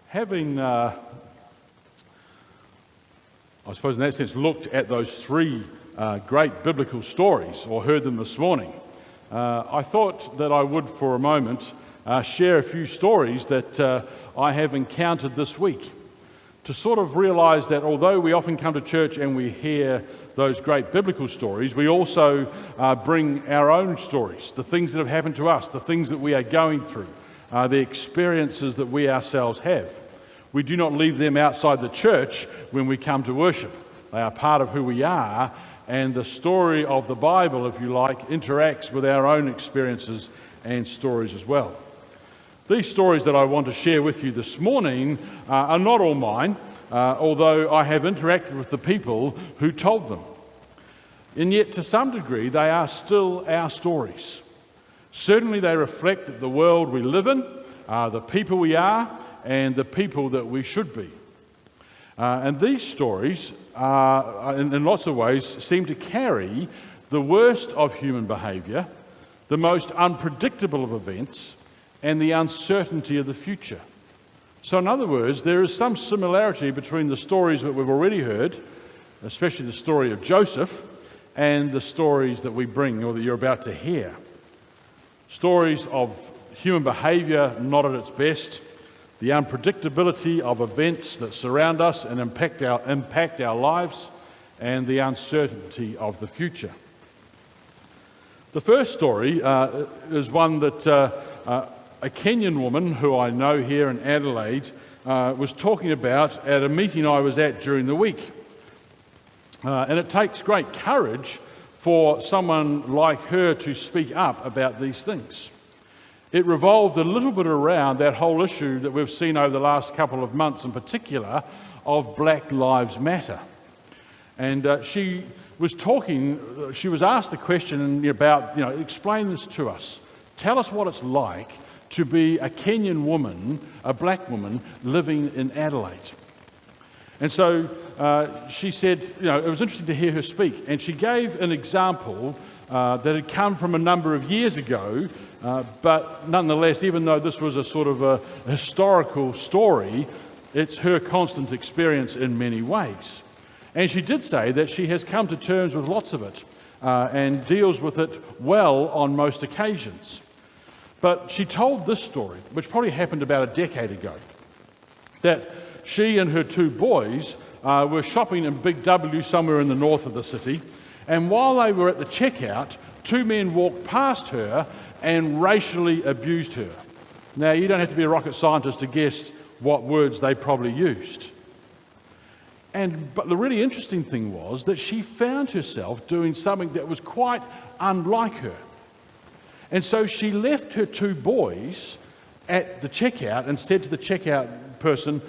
Having, I suppose in that sense, looked at those three great biblical stories, or heard them this morning, I thought that I would, for a moment, share a few stories that I have encountered this week, to sort of realise that although we often come to church and we hear those great biblical stories, we also bring our own stories, the things that have happened to us, the things that we are going through, the experiences that we ourselves have. We do not leave them outside the church when we come to worship. They are part of who we are, and the story of the Bible, if you like, interacts with our own experiences and stories as well. These stories that I want to share with you this morning are not all mine, although I have interacted with the people who told them. And yet, to some degree, they are still our stories. Certainly they reflect the world we live in, the people we are, and the people that we should be. And these stories, in lots of ways, seem to carry the worst of human behaviour, the most unpredictable of events, and the uncertainty of the future. So in other words, there is some similarity between the stories that we've already heard, especially the story of Joseph, and the stories that we bring, or that you're about to hear. Stories of human behaviour not at its best, the unpredictability of events that surround us and impact our lives, and the uncertainty of the future. The first story is one that a Kenyan woman who I know here in Adelaide was talking about at a meeting I was at during the week. And it takes great courage for someone like her to speak up about these things. It revolved a little bit around that whole issue that we've seen over the last couple of months in particular of Black Lives Matter. And she was asked the question about, explain this to us. Tell us what it's like to be a Kenyan woman, a black woman, living in Adelaide. And so she said, it was interesting to hear her speak, and she gave an example that had come from a number of years ago, but nonetheless, even though this was a sort of a historical story, it's her constant experience in many ways. And she did say that she has come to terms with lots of it and deals with it well on most occasions. But she told this story, which probably happened about a decade ago, that she and her two boys were shopping in Big W somewhere in the north of the city, and while they were at the checkout, two men walked past her and racially abused her. Now, you don't have to be a rocket scientist to guess what words they probably used. But the really interesting thing was that she found herself doing something that was quite unlike her. And so she left her two boys at the checkout and said to the checkout person,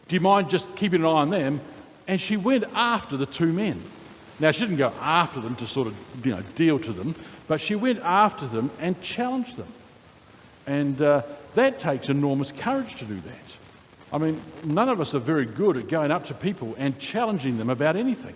"Do you mind just keeping an eye on them?" And she went after the two men. Now, she didn't go after them to sort of, deal to them, but she went after them and challenged them. And that takes enormous courage to do that. I mean, none of us are very good at going up to people and challenging them about anything.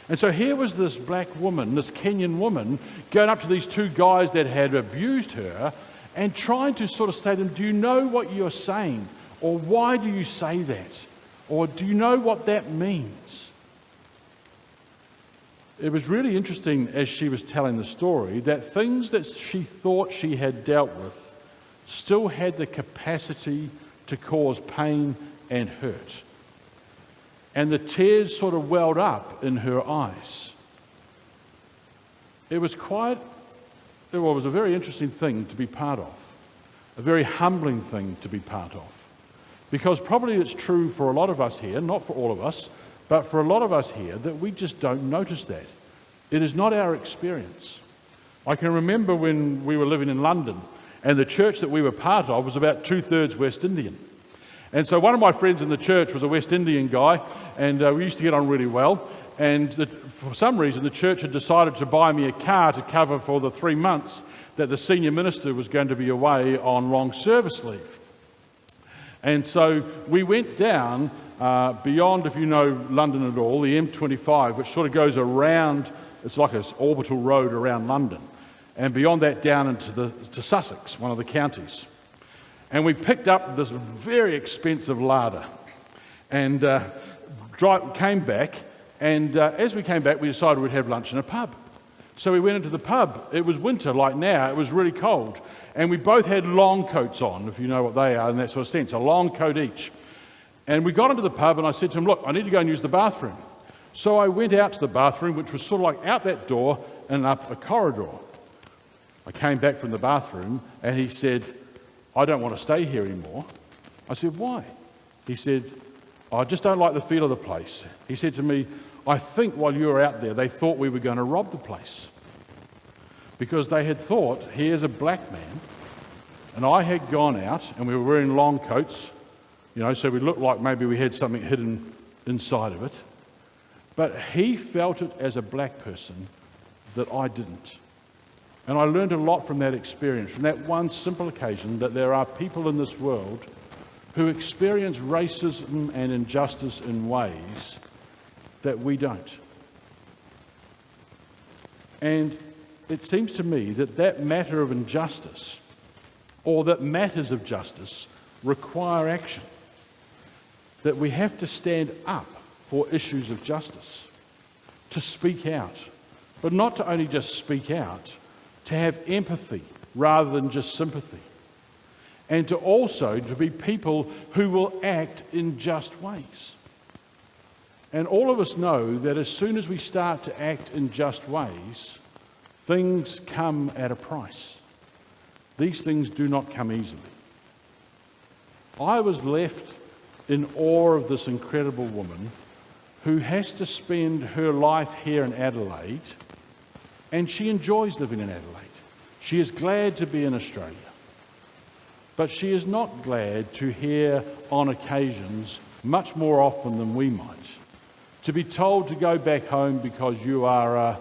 And so here was this black woman, this Kenyan woman, going up to these two guys that had abused her and trying to sort of say to them, "Do you know what you're saying? Or why do you say that? Or do you know what that means?" It was really interesting as she was telling the story that things that she thought she had dealt with still had the capacity to cause pain and hurt. And the tears sort of welled up in her eyes. It was a very interesting thing to be part of, a very humbling thing to be part of. Because probably it's true for a lot of us here, not for all of us, but for a lot of us here, that we just don't notice that. It is not our experience. I can remember when we were living in London, and the church that we were part of was about 2/3 West Indian. And so one of my friends in the church was a West Indian guy, and we used to get on really well. And for some reason, the church had decided to buy me a car to cover for the 3 months that the senior minister was going to be away on long service leave. And so we went down beyond, if you know London at all, the M25, which sort of goes around, it's like an orbital road around London, and beyond that down into to Sussex, one of the counties. And we picked up this very expensive larder and came back. And as we came back, we decided we'd have lunch in a pub. So we went into the pub. It was winter, like now. It was really cold. And we both had long coats on, if you know what they are in that sort of sense, a long coat each. And we got into the pub and I said to him, look, I need to go and use the bathroom. So I went out to the bathroom, which was sort of like out that door and up a corridor. I came back from the bathroom and he said, I don't want to stay here anymore. I said, why? He said, I just don't like the feel of the place. He said to me, I think while you were out there, they thought we were going to rob the place. Because they had thought, here's a black man, and I had gone out and we were wearing long coats, so we looked like maybe we had something hidden inside of it. But he felt it as a black person that I didn't. And I learned a lot from that experience, from that one simple occasion that there are people in this world who experience racism and injustice in ways that we don't. And it seems to me that matter of injustice, or that matters of justice, require action. That we have to stand up for issues of justice, to speak out, but not to only just speak out, to have empathy rather than just sympathy, and to be people who will act in just ways. And all of us know that as soon as we start to act in just ways, things come at a price. These things do not come easily. I was left in awe of this incredible woman who has to spend her life here in Adelaide, and she enjoys living in Adelaide. She is glad to be in Australia, but she is not glad to hear on occasions, much more often than we might, to be told to go back home because you are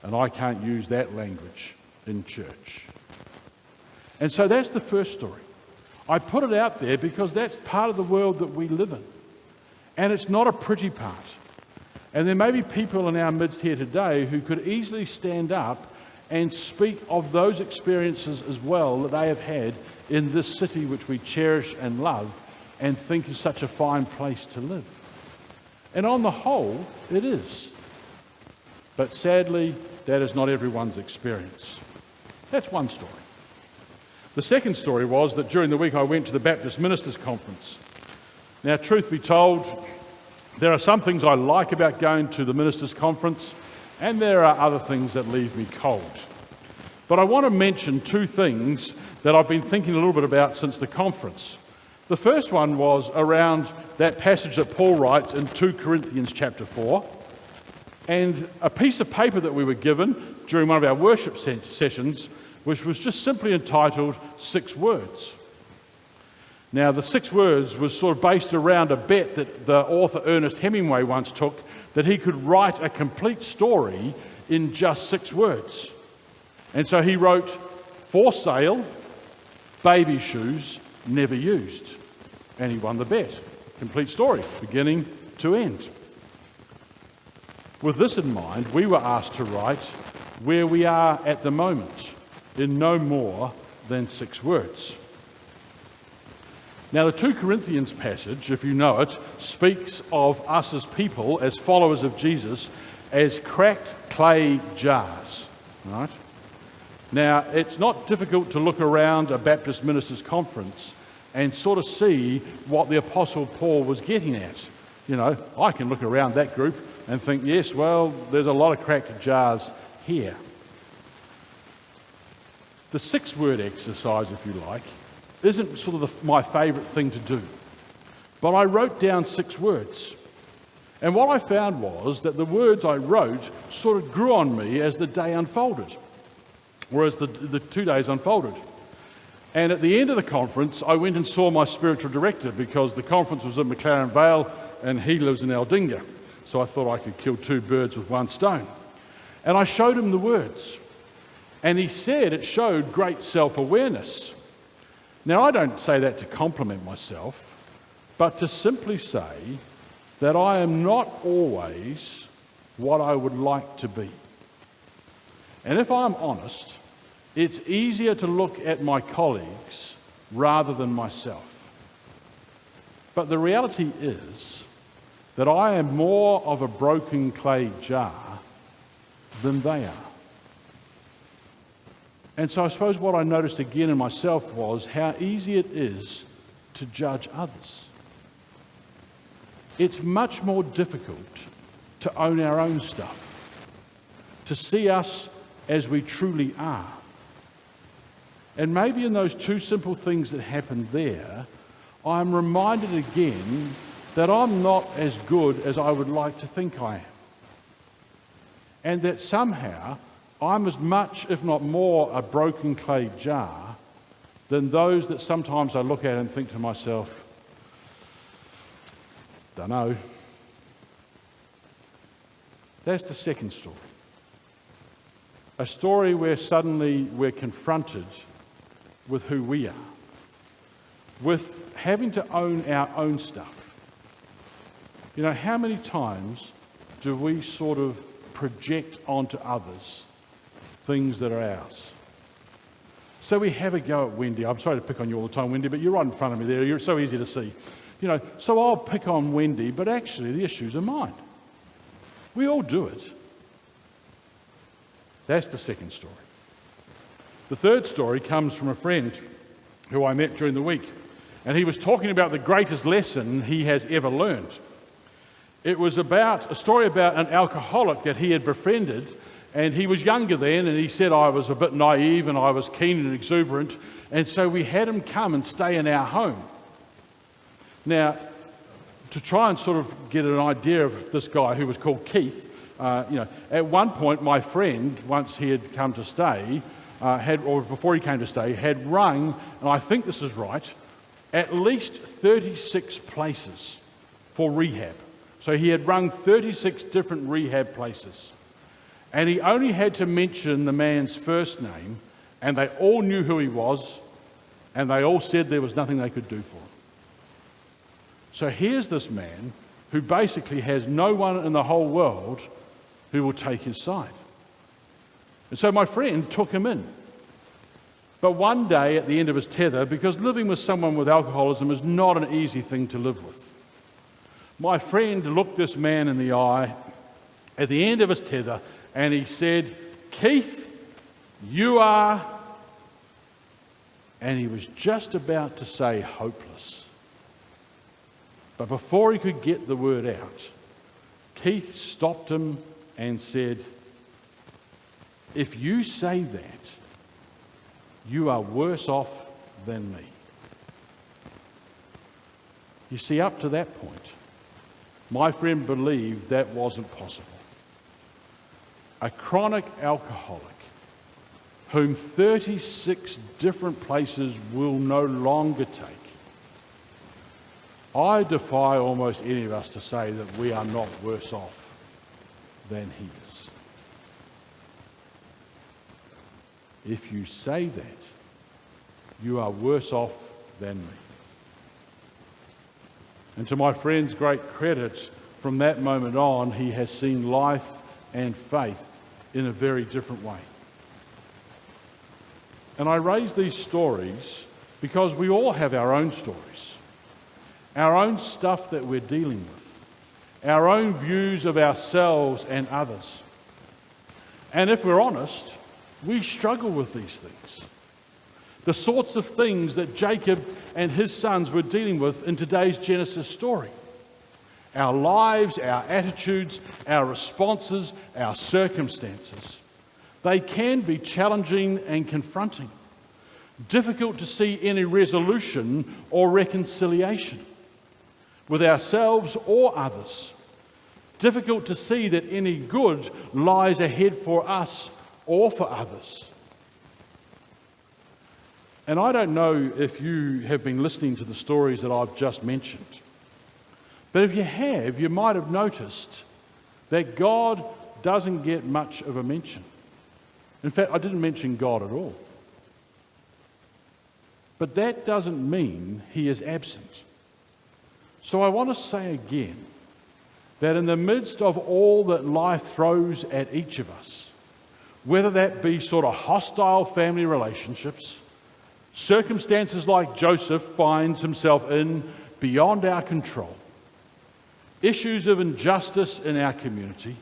and I can't use that language in church. And so that's the first story. I put it out there because that's part of the world that we live in. And it's not a pretty part. And there may be people in our midst here today who could easily stand up and speak of those experiences as well that they have had in this city which we cherish and love and think is such a fine place to live. And on the whole, it is. But sadly, that is not everyone's experience. That's one story. The second story was that during the week I went to the Baptist Ministers' Conference. Now, truth be told, there are some things I like about going to the Ministers' Conference, and there are other things that leave me cold. But I want to mention two things that I've been thinking a little bit about since the conference. The first one was around that passage that Paul writes in 2 Corinthians chapter 4, and a piece of paper that we were given during one of our worship sessions, which was just simply entitled 6 Words. Now, the 6 words was sort of based around a bet that the author Ernest Hemingway once took, that he could write a complete story in just 6 words. And so he wrote, for sale, baby shoes, never used. And he won the bet. Complete story, beginning to end. With this in mind, we were asked to write where we are at the moment in no more than 6 words. Now, the 2 Corinthians passage, if you know it, speaks of us as people, as followers of Jesus, as cracked clay jars, right? Now, it's not difficult to look around a Baptist ministers' conference and sort of see what the Apostle Paul was getting at. I can look around that group and think, yes, well, there's a lot of cracked jars here. The 6-word exercise, if you like, isn't sort of my favourite thing to do. But I wrote down 6 words. And what I found was that the words I wrote sort of grew on me as the day unfolded, or as the 2 days unfolded. And at the end of the conference, I went and saw my spiritual director, because the conference was in McLaren Vale and he lives in Aldinga. So I thought I could kill 2 birds with 1 stone. And I showed him the words. And he said it showed great self-awareness. Now, I don't say that to compliment myself, but to simply say that I am not always what I would like to be. And if I'm honest, it's easier to look at my colleagues rather than myself. But the reality is that I am more of a broken clay jar than they are. And so I suppose what I noticed again in myself was how easy it is to judge others. It's much more difficult to own our own stuff, to see us as we truly are. And maybe in those two simple things that happened there, I'm reminded again that I'm not as good as I would like to think I am. And that somehow I'm as much, if not more, a broken clay jar than those that sometimes I look at and think to myself, don't know. That's the second story. A story where suddenly we're confronted with who we are, with having to own our own stuff. You know, how many times do we sort of project onto others things that are ours? So we have a go at Wendy. I'm sorry to pick on you all the time, Wendy, but you're right in front of me there. You're so easy to see. You know, so I'll pick on Wendy, but actually the issues are mine. We all do it. That's the second story. The third story comes from a friend who I met during the week, and he was talking about the greatest lesson he has ever learned. It was about a story about an alcoholic that he had befriended, and he was younger then, and he said I was a bit naive and I was keen and exuberant, and so we had him come and stay in our home. Now, to try and sort of get an idea of this guy who was called Keith, at one point my friend, once he had come to stay, before he came to stay, had rung, and I think this is right, at least 36 places for rehab. So he had rung 36 different rehab places. And he only had to mention the man's first name, and they all knew who he was, and they all said there was nothing they could do for him. So here's this man who basically has no one in the whole world who will take his side. And so my friend took him in. But one day at the end of his tether, because living with someone with alcoholism is not an easy thing to live with, my friend looked this man in the eye at the end of his tether and he said, "Keith, you are," and he was just about to say hopeless. But before he could get the word out, Keith stopped him and said, "If you say that, you are worse off than me." You see, up to that point, my friend believed that wasn't possible. A chronic alcoholic whom 36 different places will no longer take. I defy almost any of us to say that we are not worse off than he is. If you say that, you are worse off than me. And to my friend's great credit, from that moment on, he has seen life and faith in a very different way. And I raise these stories because we all have our own stories, our own stuff that we're dealing with, our own views of ourselves and others. And if we're honest, we struggle with these things. The sorts of things that Jacob and his sons were dealing with in today's Genesis story. Our lives, our attitudes, our responses, our circumstances. They can be challenging and confronting. Difficult to see any resolution or reconciliation with ourselves or others. Difficult to see that any good lies ahead for us or for others. And I don't know if you have been listening to the stories that I've just mentioned, but if you have, you might have noticed that God doesn't get much of a mention. In fact, I didn't mention God at all. But that doesn't mean he is absent. So I want to say again that in the midst of all that life throws at each of us, whether that be sort of hostile family relationships, Circumstances like Joseph finds himself in beyond our control. Issues of injustice in our community.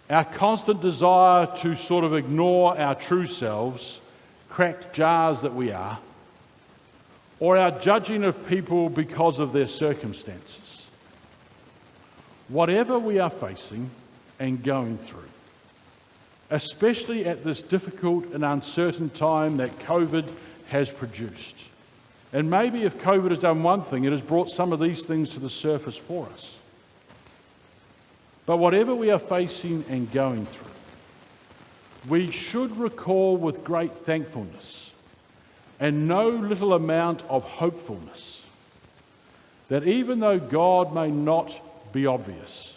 Our constant desire to sort of ignore our true selves, cracked jars that we are, or our judging of people because of their circumstances. Whatever we are facing and going through, especially at this difficult and uncertain time that COVID has produced. And maybe if COVID has done one thing, it has brought some of these things to the surface for us. But whatever we are facing and going through, we should recall with great thankfulness and no little amount of hopefulness that even though God may not be obvious,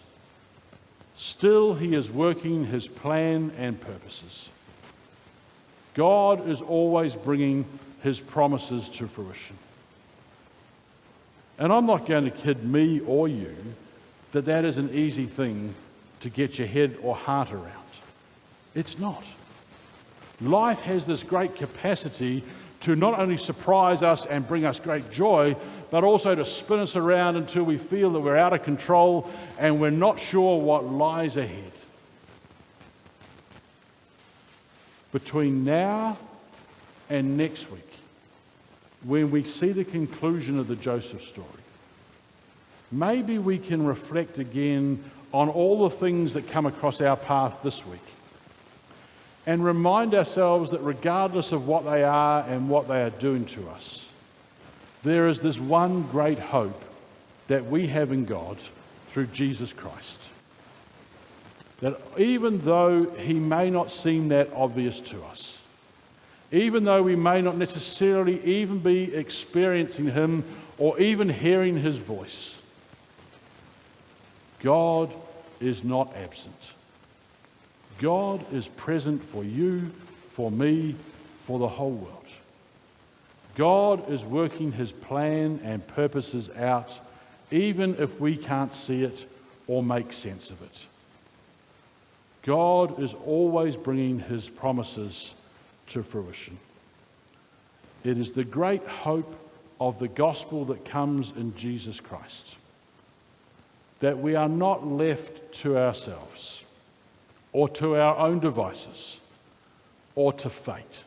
still he is working his plan and purposes. God is always bringing his promises to fruition. And I'm not going to kid me or you that is an easy thing to get your head or heart around. It's not. Life has this great capacity to not only surprise us and bring us great joy, but also to spin us around until we feel that we're out of control and we're not sure what lies ahead. Between now and next week, when we see the conclusion of the Joseph story, maybe we can reflect again on all the things that come across our path this week and remind ourselves that regardless of what they are and what they are doing to us, there is this one great hope that we have in God through Jesus Christ. That even though he may not seem that obvious to us, even though we may not necessarily even be experiencing him or even hearing his voice, God is not absent. God is present for you, for me, for the whole world. God is working his plan and purposes out, even if we can't see it or make sense of it. God is always bringing his promises to fruition. It is the great hope of the gospel that comes in Jesus Christ, that we are not left to ourselves or to our own devices or to fate,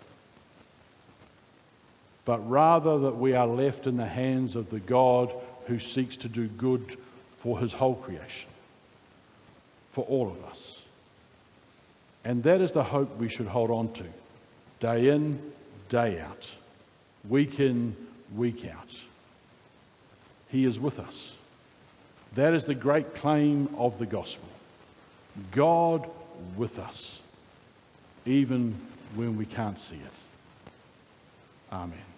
but rather that we are left in the hands of the God who seeks to do good for his whole creation, for all of us. And that is the hope we should hold on to, day in, day out, week in, week out. He is with us. That is the great claim of the gospel. God with us, even when we can't see it. Amen.